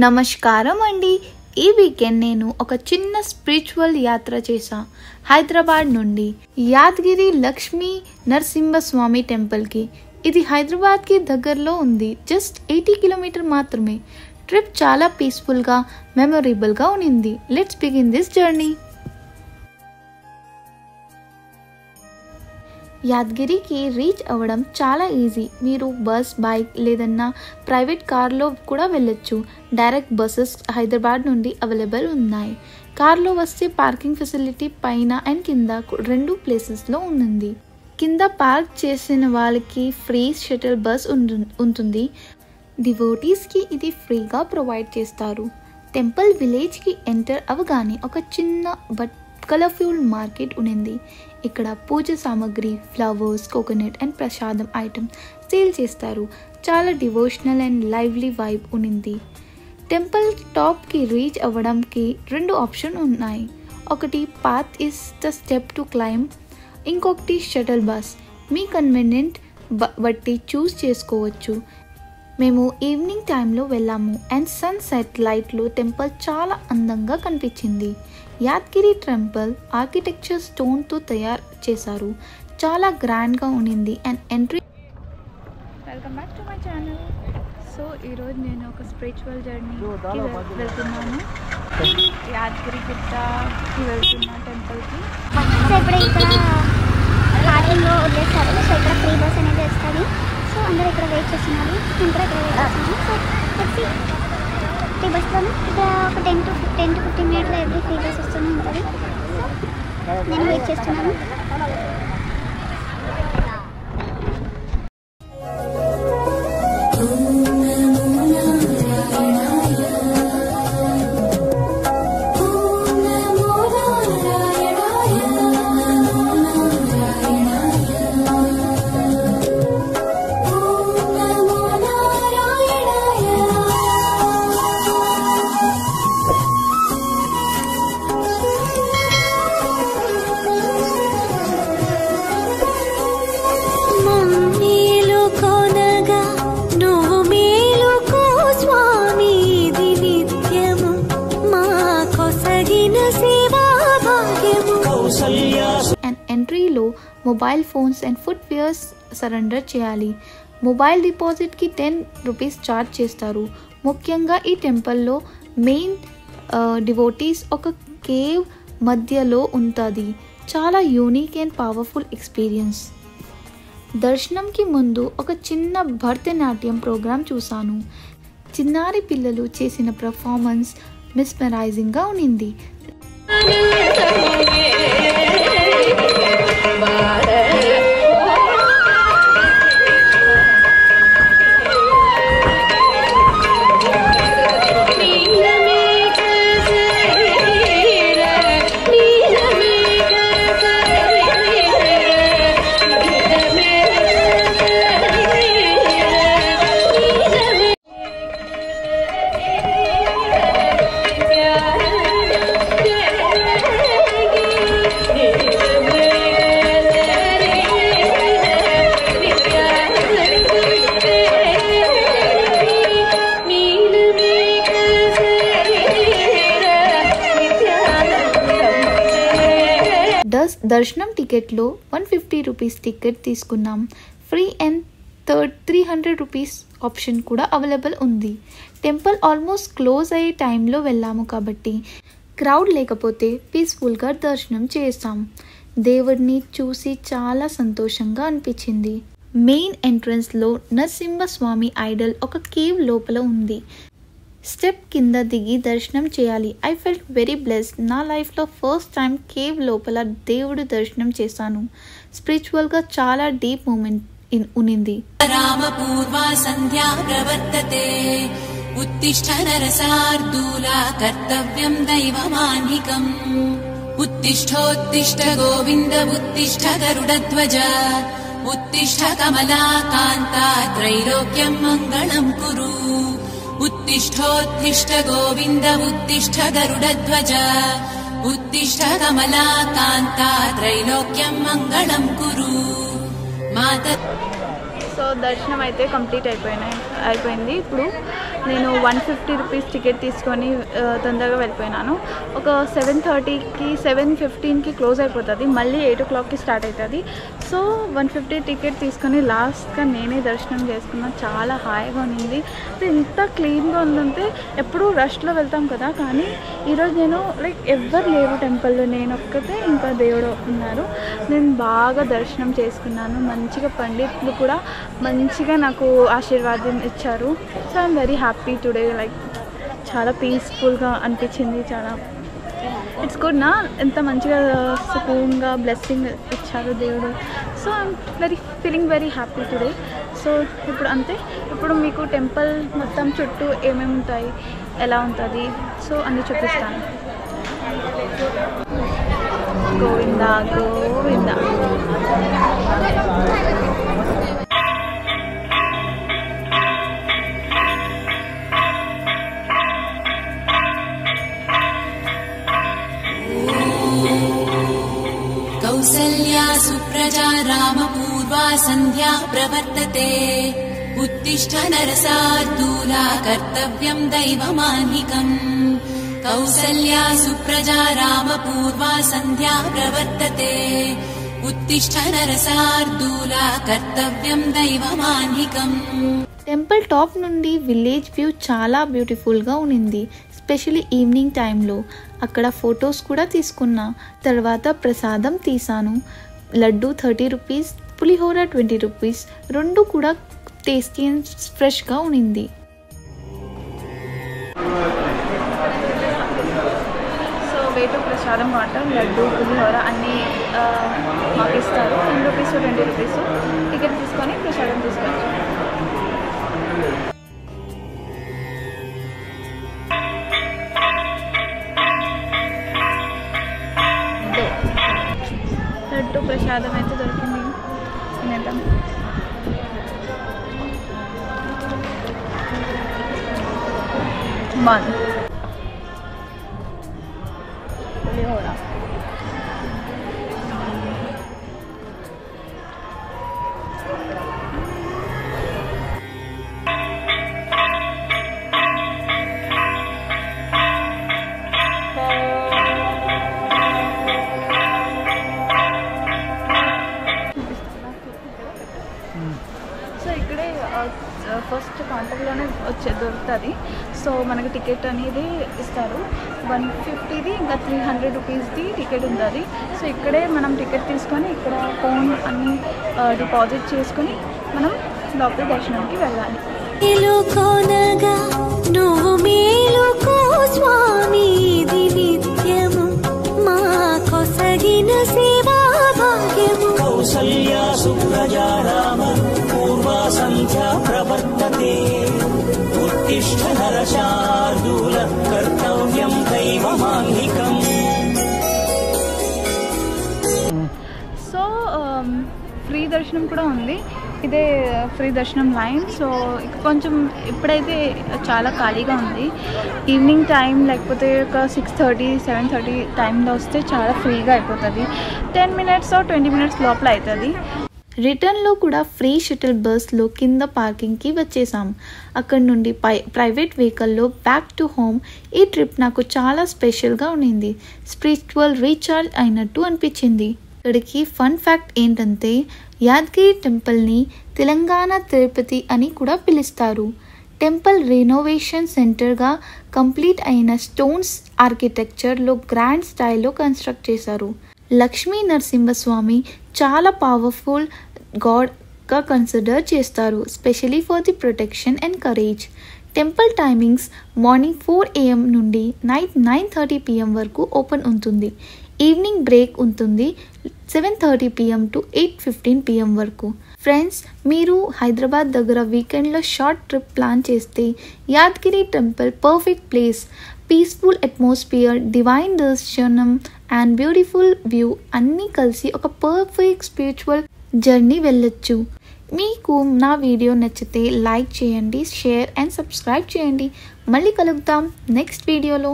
నమస్కారం అండి. ఈ వీకెండ్ నేను ఒక చిన్న స్పిరిచువల్ యాత్ర చేశా. హైదరాబాద్ నుండి యాదగిరి లక్ష్మీ నరసింహస్వామి టెంపుల్కి. ఇది హైదరాబాద్కి దగ్గరలో ఉంది. జస్ట్ 80 కిలోమీటర్ మాత్రమే. ట్రిప్ చాలా పీస్ఫుల్గా మెమొరబుల్గా ఉన్నింది. Let's begin this journey. యాదగిరికి రీచ్ అవ్వడం చాలా ఈజీ. మీరు బస్, బైక్ లేదన్నా ప్రైవేట్ కార్లో కూడా వెళ్ళొచ్చు. డైరెక్ట్ బస్సెస్ హైదరాబాద్ నుండి అవైలబుల్ ఉన్నాయి. కార్లో వస్తే పార్కింగ్ ఫెసిలిటీ పైన అండ్ కింద 2 ప్లేసెస్లో ఉంది. కింద పార్క్ చేసిన వాళ్ళకి ఫ్రీ షటిల్ బస్ ఉంటుంది. డివోటీస్కి ఇది ఫ్రీగా ప్రొవైడ్ చేస్తారు. టెంపుల్ విలేజ్కి ఎంటర్ అవగానే ఒక చిన్న బట్ కలర్ఫుల్ మార్కెట్ ఉన్నింది. ఇక్కడ పూజ సామాగ్రి, ఫ్లవర్స్, కోకోనట్ అండ్ ప్రసాదం ఐటమ్ సేల్ చేస్తారు. చాలా డివోషనల్ అండ్ లైవ్లీ వైబ్ ఉన్నింది. టెంపుల్ టాప్కి రీచ్ అవ్వడానికి 2 ఆప్షన్ ఉన్నాయి. ఒకటి path is the step to climb, ఇంకొకటి షటిల్ బస్. మీ కన్వీనియంట్ బట్టి చూస్ చేసుకోవచ్చు. మేము ఈవినింగ్ టైంలో వెళ్ళాము అండ్ సన్సెట్ లైట్లో టెంపుల్ చాలా అందంగా కనిపించింది. యాదగిరి టెంపుల్ ఆర్కిటెక్చర్ స్టోన్తో తయారు చేశారు. చాలా గ్రాండ్గా ఉన్నింది and entry. Welcome back to my channel. So ఈరోజు నేను ఒక స్పిరిచువల్ జర్నీకి వెళ్తున్నాను. యాదగిరి గుట్టకి వెళ్తున్నా టెంపుల్కి. ఇప్పుడు ఇక్కడ పార్కింగ్లో వదిలేస్తారు. సో ఇక్కడ ఫ్రీ బస్ అనేది వస్తుంది. సో అందరూ ఇక్కడ వెయిట్ చేస్తున్నారు. నేను కూడా ఇక్కడ వెయిట్ చేస్తున్నాను. సో వచ్చి ఫ్రీ బస్లో ఇక్కడ ఒక 10 to 15 మినిట్లో ఎవ్రీ ఫ్రీ బస్ వస్తూనే ఉంటుంది. సో నేను వెయిట్ చేస్తున్నాను. అండ్ ఎంట్రీలో mobile phones and footwears surrender చేయాలి. మొబైల్ డిపాజిట్కి 10 రూపీస్ ఛార్జ్ చేస్తారు. ముఖ్యంగా ఈ టెంపుల్లో మెయిన్ డివోటీస్ ఒక కేవ్ మధ్యలో ఉంటుంది. చాలా యూనిక్ అండ్ పవర్ఫుల్ ఎక్స్పీరియన్స్. దర్శనంకి ముందు ఒక చిన్న భరతనాట్యం ప్రోగ్రాం చూశాను. చిన్నారి పిల్లలు చేసిన పర్ఫార్మెన్స్ మిస్మరైజింగ్గా ఉన్నింది. దర్శనం టికెట్లో 150 రూపీస్ టికెట్ తీసుకున్నాం. ఫ్రీ అండ్ 300 రూపీస్ ఆప్షన్ కూడా అవైలబుల్ ఉంది. టెంపుల్ ఆల్మోస్ట్ క్లోజ్ అయ్యే టైంలో వెళ్ళాము కాబట్టి క్రౌడ్ లేకపోతే పీస్ఫుల్గా దర్శనం చేస్తాం. దేవుడిని చూసి చాలా సంతోషంగా అనిపించింది. మెయిన్ ఎంట్రన్స్లో నరసింహస్వామి ఐడల్ ఒక కేవ్ లోపల ఉంది. స్టెప్ కింద దిగి దర్శనం చేయాలి. I felt very blessed. నా లైఫ్లో ఫస్ట్ టైం కేవ్ లోపల దేవుడు దర్శనం చేశాను. స్పిరిచువల్గా చాలా డీప్ మూమెంట్ ఉన్నింది. రామపూర్వా సంధ్యా ప్రవర్తతే ఉత్తిష్ఠ నరసార్దూలా కర్తవ్యం దైవమాన్నికం ఉత్తిష్ఠోత్తిష్ఠ గోవింద ఉత్తిష్ఠ గరుడధ్వజ ఉత్తిష్ఠ కమలాకాంతా త్రైలోక్యం మంగళం కురు उत्तिष्ठोत्तिष्ठ गोविन्द उत्तिष्ठ गरुडध्वज उत्तिष्ठ कमलाकान्ता त्रैलोक्यं मङ्गलं कुरु माता. సో దర్శనం అయితే కంప్లీట్ అయిపోయింది. ఇప్పుడు నేను 150 రూపీస్ టికెట్ తీసుకొని తొందరగా వెళ్ళిపోయినాను. ఒక 7:30కి 7:15కి క్లోజ్ అయిపోతుంది, మళ్ళీ 8 o'clockకి స్టార్ట్ అవుతుంది. సో 150 టికెట్ తీసుకొని లాస్ట్గా నేనే దర్శనం చేసుకున్నాను. చాలా హాయిగా ఉంది. ఎంత క్లీన్గా ఉందంటే ఎప్పుడూ రష్లో వెళ్తాం కదా, కానీ ఈరోజు నేను లైక్ ఎవ్వరు లేరు టెంపుల్లో, నేను ఒక్కతే ఇంకా దేవుడు ఉన్నారు. నేను బాగా దర్శనం చేసుకున్నాను. మంచిగా పండితులు కూడా మంచిగా నాకు ఆశీర్వాదం ఇచ్చారు. So I'm very happy today. Like చాలా పీస్ఫుల్గా అనిపించింది. చాలా ఇట్స్ గుడ్ నా, ఎంత మంచిగా సుకూన్గా బ్లెస్సింగ్ ఇచ్చారు దేవుడు. So I'm feeling very happy today. So ఇప్పుడు అంతే, ఇప్పుడు మీకు టెంపుల్ మొత్తం చుట్టూ ఏమేమి ఉంటాయి, ఎలా ఉంటుంది, సో అన్నీ చూపిస్తాను. గోవిందా గోవిందా. कौसल्या सुप्रजा रामपूर्वा सन्ध्या प्रवर्तते उत्तिष्ठ नरसार्दूला कर्तव्यं दैवमान्निकम् कौसल्या सुप्रजा रामपूर्वा सन्ध्या प्रवर्तते उत्तिष्ठ नरसार्दूला कर्तव्यं दैवमान्निकम्. టెంపుల్ టాప్ నుండి విలేజ్ వ్యూ చాలా బ్యూటిఫుల్గా ఉంది, స్పెషల్లీ ఈవినింగ్ టైంలో. అక్కడ ఫొటోస్ కూడా తీసుకున్నా. తర్వాత ప్రసాదం తీసాను. లడ్డు 30 రూపీస్, పులిహోర 20 రూపీస్, రెండు కూడా టేస్టీ అండ్ ఫ్రెష్గా ఉంది. సో వేటు ప్రసాదం వాటర్, లడ్డు, పులిహోర అన్నీ మాకు ఇస్తారు. 10 రూపీస్ 20 రూపీస్ టికెట్ తీసుకొని ప్రసాదం తీసుకోవచ్చు. లడ్డు ప్రసాదం అయితే దొరికింది, తినేద్దాం. పులిహోర ఫస్ట్ కాంటాక్ట్లోనే దొరుకుతుంది. సో మనకి టికెట్ అనేది ఇస్తారు. 150ది ఇంకా 300 రూపీస్ది టికెట్ ఉంటుంది. సో ఇక్కడే మనం టికెట్ తీసుకొని ఇక్కడ ఫోన్ అన్ని డిపాజిట్ చేసుకొని మనం లోపల దర్శనానికి వెళ్ళాలి. కౌసల్యా సుప్రజా రామ పూర్వా సంధ్యా ప్రవర్తతే ఉత్తిష్ఠ నరశార్దూల కర్తవ్యం దైవమాన్నికం. సో ఫ్రీ దర్శనం కూడా ఉంది. ఇదే ఫ్రీ దర్శనం లైన్. సో కొంచెం ఇప్పుడైతే చాలా ఖాళీగా ఉంది. ఈవినింగ్ టైం లేకపోతే ఒక 6:30, 7:30 టైంలో వస్తే చాలా ఫ్రీగా అయిపోతుంది. 10 minutes or 20 minutes లోపల అవుతుంది. రిటర్న్లో కూడా ఫ్రీ షటిల్ బస్లో కింద పార్కింగ్కి వచ్చేసాం. అక్కడ నుండి ప్రైవేట్ వెహికల్లో బ్యాక్ టు హోమ్. ఈ ట్రిప్ నాకు చాలా స్పెషల్గా ఉండింది. స్పిరిచువల్ రీఛార్జ్ అయినట్టు అనిపించింది. ఇక్కడికి ఫన్ ఫ్యాక్ట్ ఏంటంటే యాదగిరి టెంపుల్ని తెలంగాణ తిరుపతి అని కూడా పిలుస్తారు. టెంపుల్ రెనోవేషన్ సెంటర్గా కంప్లీట్ అయిన స్టోన్స్ ఆర్కిటెక్చర్లో గ్రాండ్ స్టైల్లో కన్స్ట్రక్ట్ చేశారు. లక్ష్మీ నరసింహస్వామి చాలా పవర్ఫుల్ గాడ్గా కన్సిడర్ చేస్తారు, specially for the protection and courage. Temple timings morning 4 AM నుండి నైట్ 9:30 PM వరకు ఓపెన్ ఉంటుంది. ఈవినింగ్ బ్రేక్ ఉంటుంది 7:30 PM to 8:15 PM వరకు. ఫ్రెండ్స్, మీరు హైదరాబాద్ దగ్గర వీకెండ్లో షార్ట్ ట్రిప్ ప్లాన్ చేస్తే Yadagiri temple perfect place. Peaceful atmosphere, divine దర్శనం అండ్ బ్యూటిఫుల్ వ్యూ అన్నీ కలిసి ఒక పర్ఫెక్ట్ స్పిరిచువల్ జర్నీ వెళ్ళొచ్చు. మీకు నా వీడియో నచ్చితే లైక్ చేయండి, షేర్ అండ్ సబ్స్క్రైబ్ చేయండి. మళ్ళీ కలుద్దాం నెక్స్ట్ వీడియోలో.